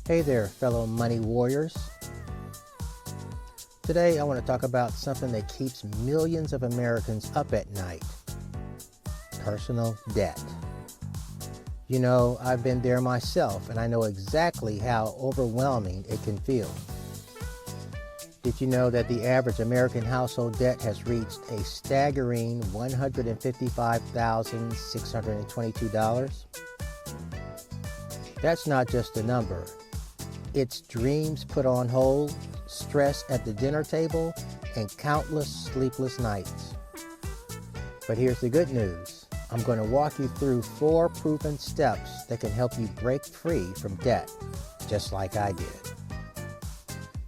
Hey there, fellow money warriors. Today I want to talk about something that keeps millions of Americans up at night: personal debt. You know, I've been there myself, and I know exactly how overwhelming it can feel. Did you know that the average American household debt has reached a staggering $155,622? That's not just a number. It's dreams put on hold, stress at the dinner table, and countless sleepless nights. But here's the good news. I'm going to walk you through 4 proven steps that can help you break free from debt, just like I did.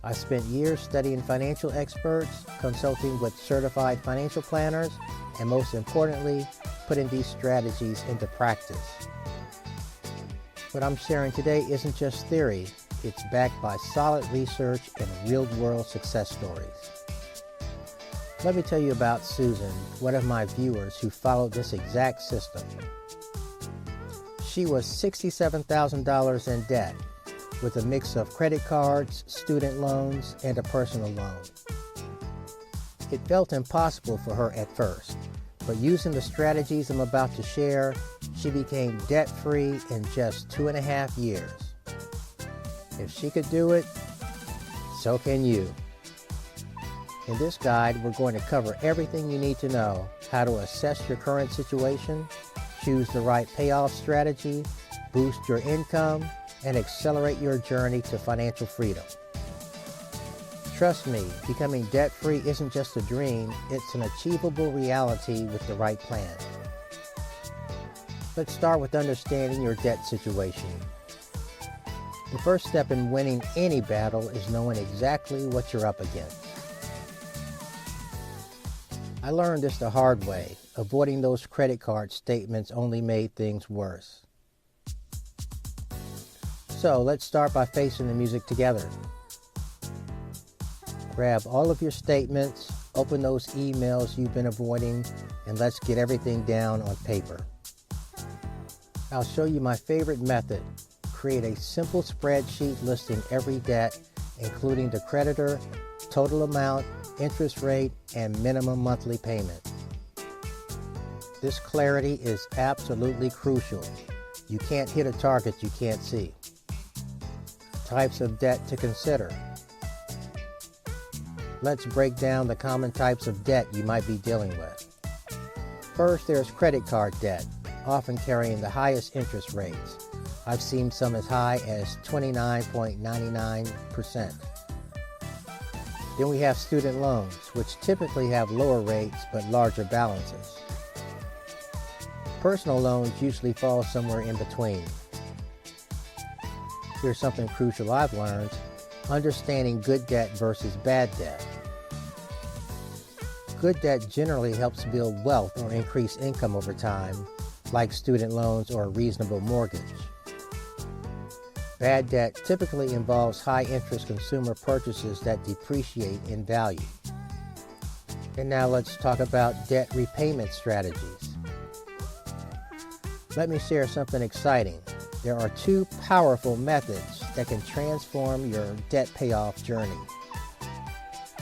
I spent years studying financial experts, consulting with certified financial planners, and most importantly, putting these strategies into practice. What I'm sharing today isn't just theory. It's backed by solid research and real-world success stories. Let me tell you about Susan, one of my viewers who followed this exact system. She was $67,000 in debt, with a mix of credit cards, student loans, and a personal loan. It felt impossible for her at first, but using the strategies I'm about to share, she became debt-free in just 2.5 years. If she could do it, so can you. In this guide, we're going to cover everything you need to know: how to assess your current situation, choose the right payoff strategy, boost your income, and accelerate your journey to financial freedom. Trust me, becoming debt-free isn't just a dream, it's an achievable reality with the right plan. Let's start with understanding your debt situation. The first step in winning any battle is knowing exactly what you're up against. I learned this the hard way. Avoiding those credit card statements only made things worse. So let's start by facing the music together. Grab all of your statements, open those emails you've been avoiding, and let's get everything down on paper. I'll show you my favorite method. Create a simple spreadsheet listing every debt, including the creditor, total amount, interest rate, and minimum monthly payment. This clarity is absolutely crucial. You can't hit a target you can't see. Types of debt to consider. Let's break down the common types of debt you might be dealing with. First, there's credit card debt, often carrying the highest interest rates. I've seen some as high as 29.99%. Then we have student loans, which typically have lower rates but larger balances. Personal loans usually fall somewhere in between. Here's something crucial I've learned: understanding good debt versus bad debt. Good debt generally helps build wealth or increase income over time, like student loans or a reasonable mortgage. Bad debt typically involves high-interest consumer purchases that depreciate in value. And now let's talk about debt repayment strategies. Let me share something exciting. There are 2 powerful methods that can transform your debt payoff journey.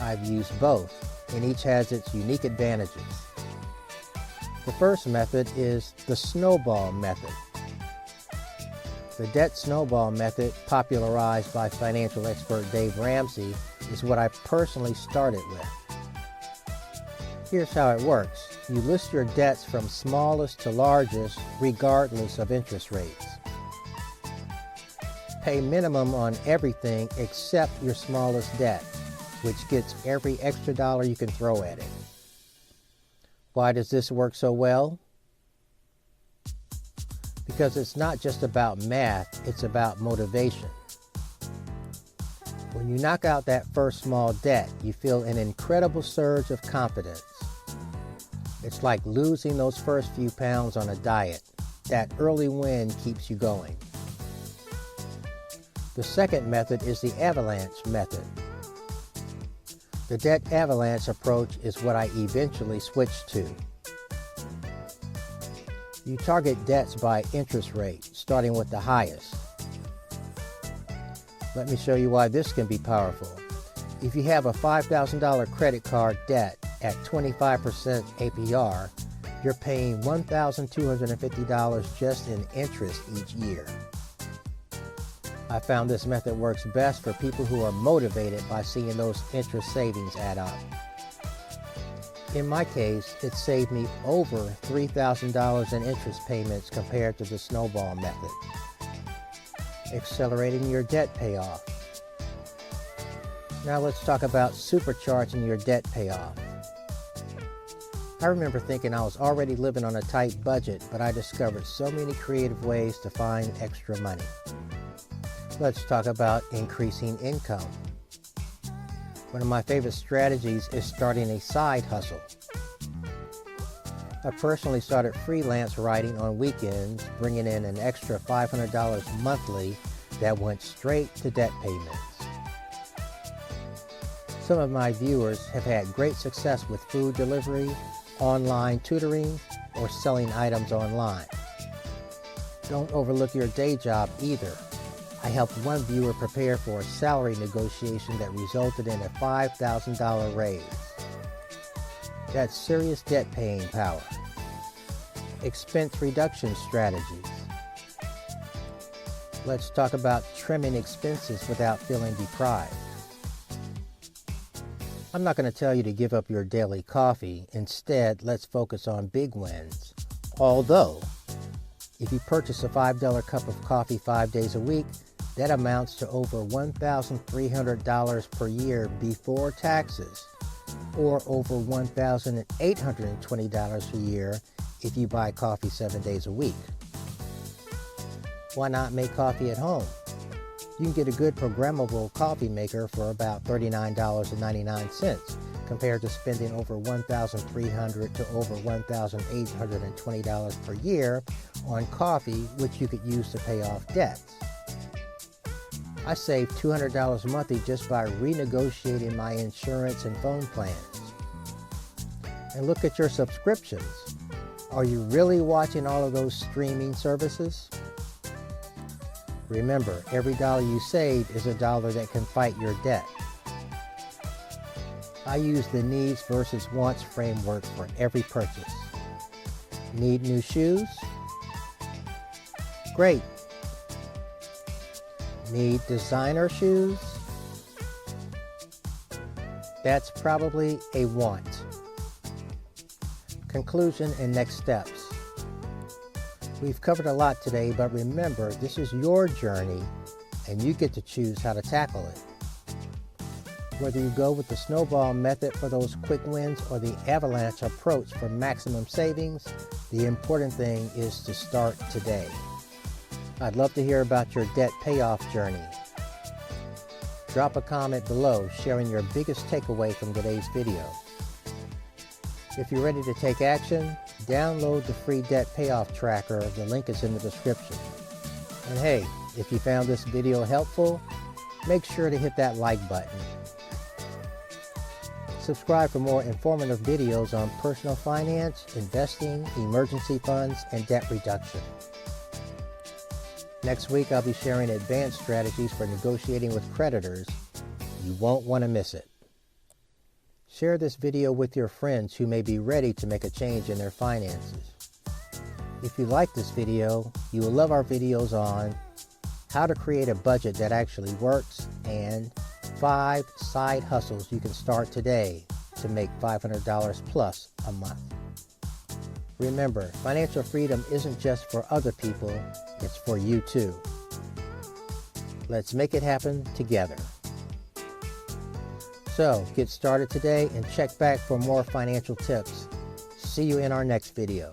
I've used both, and each has its unique advantages. The first method is the snowball method. The debt snowball method, popularized by financial expert Dave Ramsey, is what I personally started with. Here's how it works. You list your debts from smallest to largest, regardless of interest rates. Pay minimum on everything except your smallest debt, which gets every extra dollar you can throw at it. Why does this work so well? Because it's not just about math, it's about motivation. When you knock out that first small debt, you feel an incredible surge of confidence. It's like losing those first few pounds on a diet. That early win keeps you going. The second method is the avalanche method. The debt avalanche approach is what I eventually switched to. You target debts by interest rate, starting with the highest. Let me show you why this can be powerful. If you have a $5,000 credit card debt at 25% APR, you're paying $1,250 just in interest each year. I found this method works best for people who are motivated by seeing those interest savings add up. In my case, it saved me over $3,000 in interest payments compared to the snowball method. Accelerating your debt payoff. Now let's talk about supercharging your debt payoff. I remember thinking I was already living on a tight budget, but I discovered so many creative ways to find extra money. Let's talk about increasing income. One of my favorite strategies is starting a side hustle. I personally started freelance writing on weekends, bringing in an extra $500 monthly that went straight to debt payments. Some of my viewers have had great success with food delivery, online tutoring, or selling items online. Don't overlook your day job either. I helped one viewer prepare for a salary negotiation that resulted in a $5,000 raise. That's serious debt paying power. Expense reduction strategies. Let's talk about trimming expenses without feeling deprived. I'm not going to tell you to give up your daily coffee. Instead, let's focus on big wins. Although, if you purchase a $5 cup of coffee 5 days a week, that amounts to over $1,300 per year before taxes, or over $1,820 a year if you buy coffee 7 days a week. Why not make coffee at home? You can get a good programmable coffee maker for about $39.99 compared to spending over $1,300 to over $1,820 per year on coffee, which you could use to pay off debts. I saved $200 monthly just by renegotiating my insurance and phone plans. And look at your subscriptions. Are you really watching all of those streaming services? Remember, every dollar you save is a dollar that can fight your debt. I use the needs versus wants framework for every purchase. Need new shoes? Great. Need designer shoes? That's probably a want. Conclusion and next steps. We've covered a lot today, but remember, this is your journey and you get to choose how to tackle it. Whether you go with the snowball method for those quick wins or the avalanche approach for maximum savings, the important thing is to start today. I'd love to hear about your debt payoff journey. Drop a comment below sharing your biggest takeaway from today's video. If you're ready to take action, download the free debt payoff tracker. The link is in the description. And hey, if you found this video helpful, make sure to hit that like button. Subscribe for more informative videos on personal finance, investing, emergency funds, and debt reduction. Next week, I'll be sharing advanced strategies for negotiating with creditors. You won't want to miss it. Share this video with your friends who may be ready to make a change in their finances. If you like this video, you will love our videos on how to create a budget that actually works and 5 side hustles you can start today to make $500 plus a month. Remember, financial freedom isn't just for other people, it's for you too. Let's make it happen together. So, get started today and check back for more financial tips. See you in our next video.